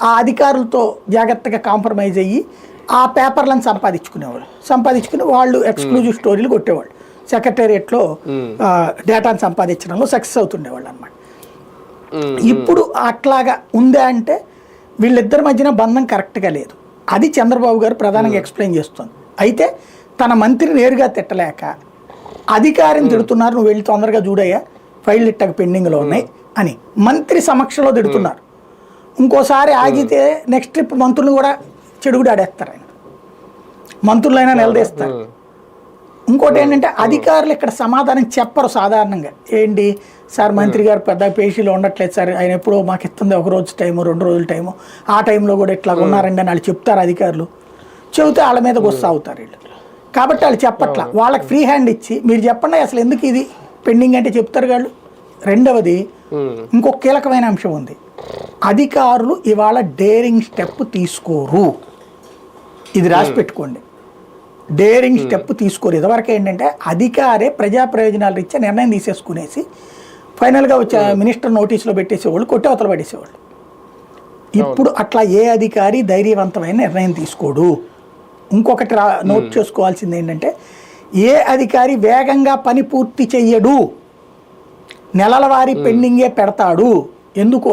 ఆ అధికారులతో జాగ్రత్తగా కాంప్రమైజ్ అయ్యి ఆ పేపర్లను సంపాదించుకుని వాళ్ళు ఎక్స్క్లూజివ్ స్టోరీలు కొట్టేవాళ్ళు. సెక్రటేరియట్లో డేటాను సంపాదించడంలో సక్సెస్ అవుతుండేవాళ్ళు అనమాట. ఇప్పుడు అట్లాగా ఉందా అంటే వీళ్ళిద్దరి మధ్యన బంధం కరెక్ట్గా లేదు. అది చంద్రబాబు గారు ప్రధానంగా ఎక్స్ప్లెయిన్ చేస్తుంది. అయితే తన మంత్రి నేరుగా తిట్టలేక అధికారిని తిడుతున్నారు, నువ్వు వెళ్ళి తొందరగా చూడయ్యా ఫైల్ ఇట్టక పెండింగ్లో ఉన్నాయి అని మంత్రి సమక్షంలో తిడుతున్నారు. ఇంకోసారి ఆగితే నెక్స్ట్ ట్రిప్ మంత్రులు కూడా చెడుగుడు ఆడేస్తారు, ఆయన మంత్రులైనా నిలదీస్తారు. ఇంకోటి ఏంటంటే అధికారులు ఇక్కడ సమాధానం చెప్పరు సాధారణంగా. ఏంటి సార్ మంత్రి గారు పెద్ద పేషీలో ఉండట్లేదు సార్, ఆయన ఎప్పుడో మాకు ఇస్తుంది ఒక రోజు టైము 2 రోజుల టైము, ఆ టైంలో కూడా ఇట్లా ఉన్నారండి అని వాళ్ళు చెప్తారు. అధికారులు చెబితే వాళ్ళ మీద గుస్సా అవుతారు వీళ్ళు. కాబట్టి వాళ్ళు చెప్పట్లా, వాళ్ళకి ఫ్రీ హ్యాండ్ ఇచ్చి మీరు చెప్పండి అసలు ఎందుకు ఇది పెండింగ్ అంటే చెప్తారు వాళ్ళు. రెండవది ఇంకొక కీలకమైన అంశం ఉంది, అధికారులు ఇవాళ డేరింగ్ స్టెప్ తీసుకోరు. ఇది రాసి పెట్టుకోండి, డేరింగ్ స్టెప్ తీసుకోరు. ఇదివరకు ఏంటంటే అధికారే ప్రజా ప్రయోజనాల రీత్యా నిర్ణయం తీసేసుకునేసి ఫైనల్గా వచ్చే మినిస్టర్ నోటీసులో పెట్టేసేవాళ్ళు, కొట్టేవతలు పడేసేవాళ్ళు. ఇప్పుడు అట్లా ఏ అధికారి ధైర్యవంతమైన నిర్ణయం తీసుకోడు. ఇంకొకటి నోట్ చేసుకోవాల్సింది ఏంటంటే ఏ అధికారి వేగంగా పని పూర్తి చెయ్యడు, నెలల వారీ పెండింగే పెడతాడు. ఎందుకు